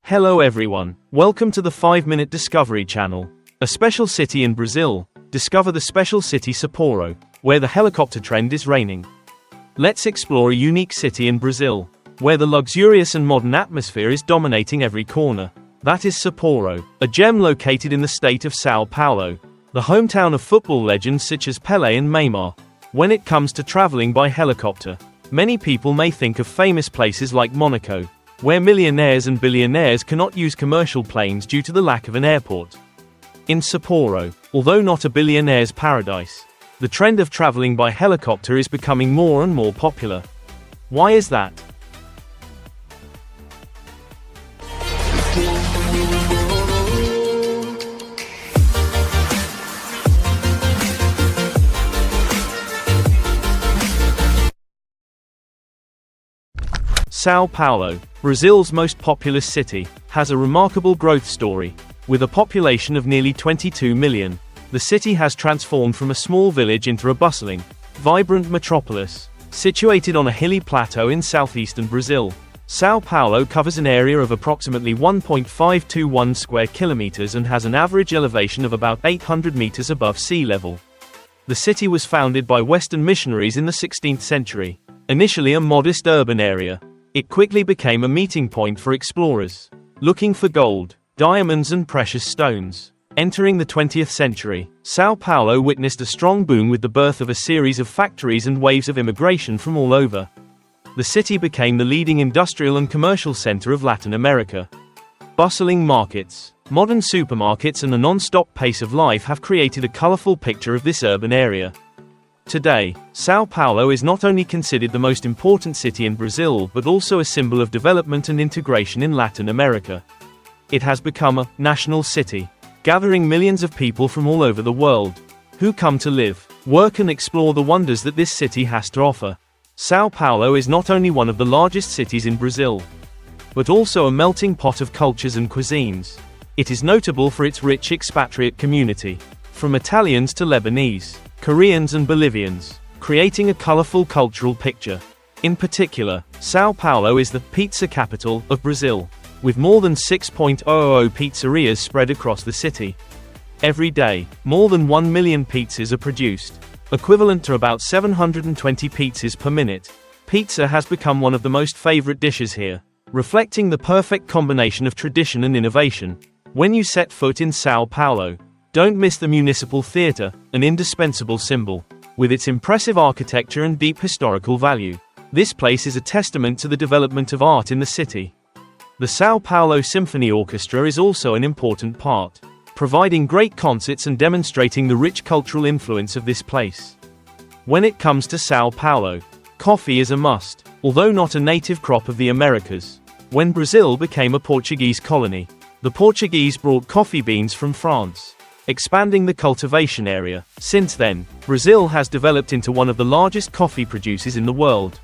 Hello everyone, welcome to the 5-Minute Discovery channel. A special city in Brazil. Discover the special city Sapporo, where the helicopter trend is reigning. Let's explore a unique city in Brazil, where the luxurious and modern atmosphere is dominating every corner. That is Sapporo, a gem located in the state of São Paulo, the hometown of football legends such as Pelé and Neymar. When it comes to traveling by helicopter, many people may think of famous places like Monaco, where millionaires and billionaires cannot use commercial planes due to the lack of an airport. In Sapporo, although not a billionaire's paradise, the trend of traveling by helicopter is becoming more and more popular. Why is that? São Paulo, Brazil's most populous city, has a remarkable growth story. With a population of nearly 22 million, the city has transformed from a small village into a bustling, vibrant metropolis. Situated on a hilly plateau in southeastern Brazil, São Paulo covers an area of approximately 1.521 square kilometers and has an average elevation of about 800 meters above sea level. The city was founded by Western missionaries in the 16th century. Initially a modest urban area, it quickly became a meeting point for explorers looking for gold, diamonds and precious stones. Entering the 20th century, São Paulo witnessed a strong boom with the birth of a series of factories and waves of immigration from all over. The city became the leading industrial and commercial center of Latin America. Bustling markets, modern supermarkets and a non-stop pace of life have created a colorful picture of this urban area. Today, São Paulo is not only considered the most important city in Brazil but also a symbol of development and integration in Latin America. It has become a national city, gathering millions of people from all over the world, who come to live, work and explore the wonders that this city has to offer. São Paulo is not only one of the largest cities in Brazil, but also a melting pot of cultures and cuisines. It is notable for its rich expatriate community, from Italians to Lebanese, Koreans and Bolivians, creating a colorful cultural picture. In particular, São Paulo is the pizza capital of Brazil, with more than 6,000 pizzerias spread across the city. Every day, more than 1 million pizzas are produced, equivalent to about 720 pizzas per minute. Pizza has become one of the most favorite dishes here, reflecting the perfect combination of tradition and innovation. When you set foot in São Paulo, don't miss the Municipal Theatre, an indispensable symbol. With its impressive architecture and deep historical value, this place is a testament to the development of art in the city. The São Paulo Symphony Orchestra is also an important part, providing great concerts and demonstrating the rich cultural influence of this place. When it comes to São Paulo, coffee is a must, although not a native crop of the Americas. When Brazil became a Portuguese colony, the Portuguese brought coffee beans from France, expanding the cultivation area. Since then, Brazil has developed into one of the largest coffee producers in the world,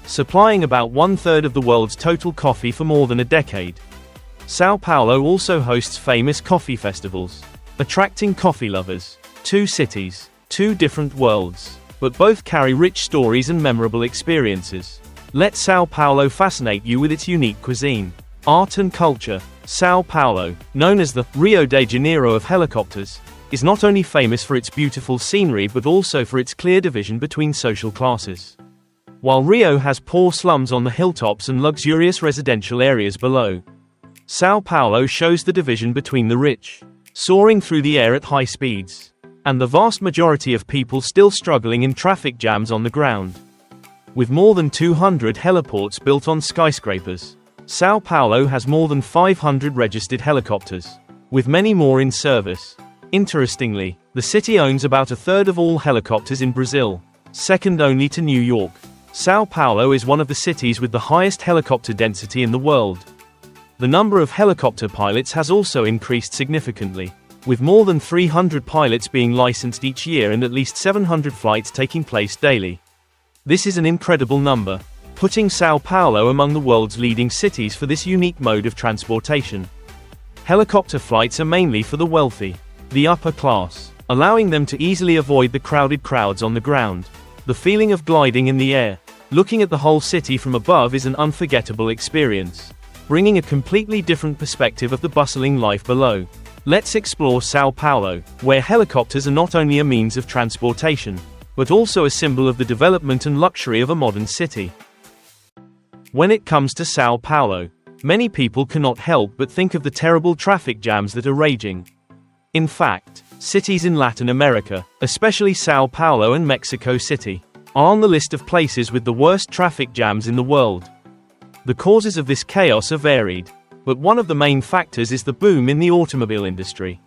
supplying about 1/3 of the world's total coffee for more than a decade. São Paulo also hosts famous coffee festivals, attracting coffee lovers. Two cities, two different worlds, but both carry rich stories and memorable experiences. Let São Paulo fascinate you with its unique cuisine, art and culture. São Paulo, known as the Rio de Janeiro of helicopters, is not only famous for its beautiful scenery but also for its clear division between social classes. While Rio has poor slums on the hilltops and luxurious residential areas below, São Paulo shows the division between the rich, soaring through the air at high speeds, and the vast majority of people still struggling in traffic jams on the ground. With more than 200 heliports built on skyscrapers, São Paulo has more than 500 registered helicopters, with many more in service. Interestingly, the city owns about 1/3 of all helicopters in Brazil, second only to New York. São Paulo is one of the cities with the highest helicopter density in the world. The number of helicopter pilots has also increased significantly, with more than 300 pilots being licensed each year and at least 700 flights taking place daily. This is an incredible number, putting São Paulo among the world's leading cities for this unique mode of transportation. Helicopter flights are mainly for the wealthy, the upper class, allowing them to easily avoid the crowded crowds on the ground. The feeling of gliding in the air, looking at the whole city from above is an unforgettable experience. bringing a completely different perspective of the bustling life below. Let's explore Sao Paulo, where helicopters are not only a means of transportation, but also a symbol of the development and luxury of a modern city. When it comes to Sao Paulo, many people cannot help but think of the terrible traffic jams that are raging. In fact, cities in Latin America, especially Sao Paulo and Mexico City, are on the list of places with the worst traffic jams in the world. The causes of this chaos are varied, but one of the main factors is the boom in the automobile industry.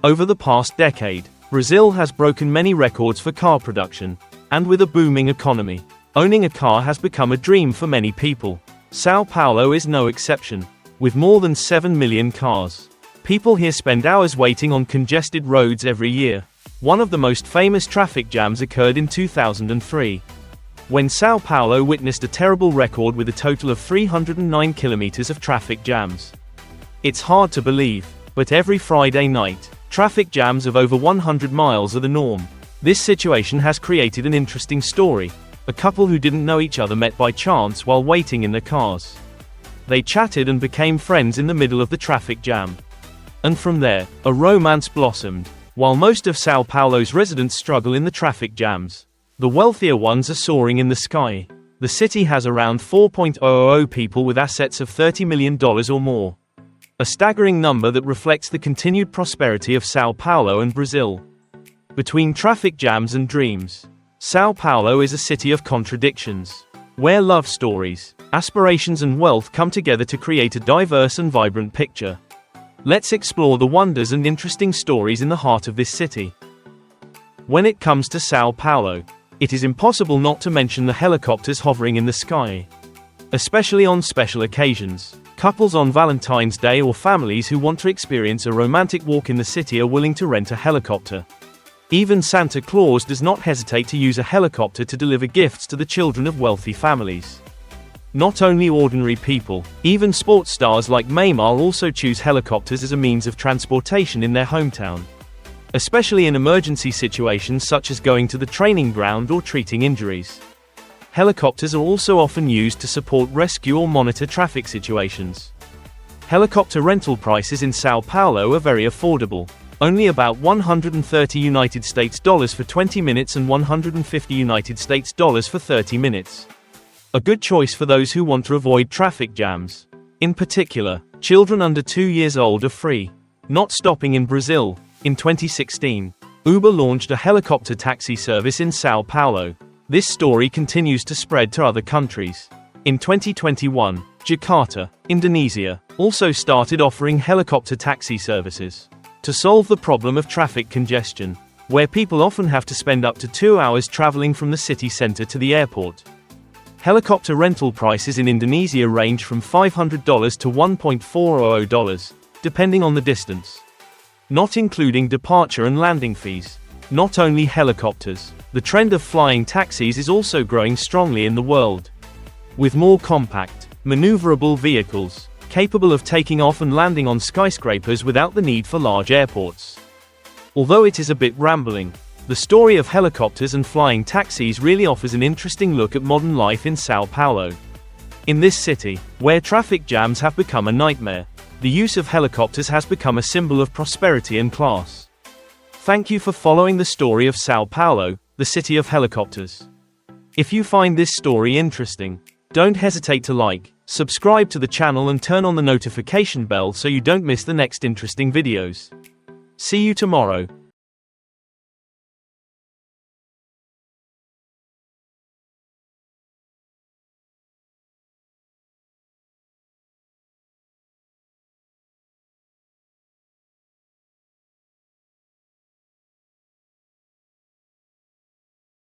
Over the past decade, Brazil has broken many records for car production, and with a booming economy, owning a car has become a dream for many people. Sao Paulo is no exception. With more than 7 million cars, people here spend hours waiting on congested roads every year. One of the most famous traffic jams occurred in 2003, when Sao Paulo witnessed a terrible record with a total of 309 kilometers of traffic jams. It's hard to believe, but every Friday night, traffic jams of over 100 miles are the norm. This situation has created an interesting story. A couple who didn't know each other met by chance while waiting in their cars. They chatted and became friends in the middle of the traffic jam. And from there, a romance blossomed. While most of Sao Paulo's residents struggle in the traffic jams, the wealthier ones are soaring in the sky. The city has around 4.000 people with assets of $30 million or more. A staggering number that reflects the continued prosperity of Sao Paulo and Brazil. Between traffic jams and dreams, Sao Paulo is a city of contradictions, where love stories, aspirations and wealth come together to create a diverse and vibrant picture. Let's explore the wonders and interesting stories in the heart of this city. When it comes to Sao Paulo, it is impossible not to mention the helicopters hovering in the sky. Especially on special occasions, couples on Valentine's Day or families who want to experience a romantic walk in the city are willing to rent a helicopter. Even Santa Claus does not hesitate to use a helicopter to deliver gifts to the children of wealthy families. Not only ordinary people, even sports stars like Neymar also choose helicopters as a means of transportation in their hometown. Especially in emergency situations such as going to the training ground or treating injuries. Helicopters are also often used to support rescue or monitor traffic situations. Helicopter rental prices in Sao Paulo are very affordable, only about $130 for 20 minutes and $150 for 30 minutes. A good choice for those who want to avoid traffic jams. In particular, children under 2 years old are free. Not stopping in Brazil, in 2016, Uber launched a helicopter taxi service in Sao Paulo. This story continues to spread to other countries. In 2021, Jakarta, Indonesia, also started offering helicopter taxi services to solve the problem of traffic congestion, where people often have to spend up to 2 hours traveling from the city center to the airport. Helicopter rental prices in Indonesia range from $500 to $1.400, depending on the distance, not including departure and landing fees. Not only helicopters, the trend of flying taxis is also growing strongly in the world. With more compact, maneuverable vehicles, capable of taking off and landing on skyscrapers without the need for large airports. Although it is a bit rambling, the story of helicopters and flying taxis really offers an interesting look at modern life in Sao Paulo. In this city, where traffic jams have become a nightmare, the use of helicopters has become a symbol of prosperity and class. Thank you for following the story of Sao Paulo, the city of helicopters. If you find this story interesting, don't hesitate to like, subscribe to the channel and turn on the notification bell so you don't miss the next interesting videos. See you tomorrow.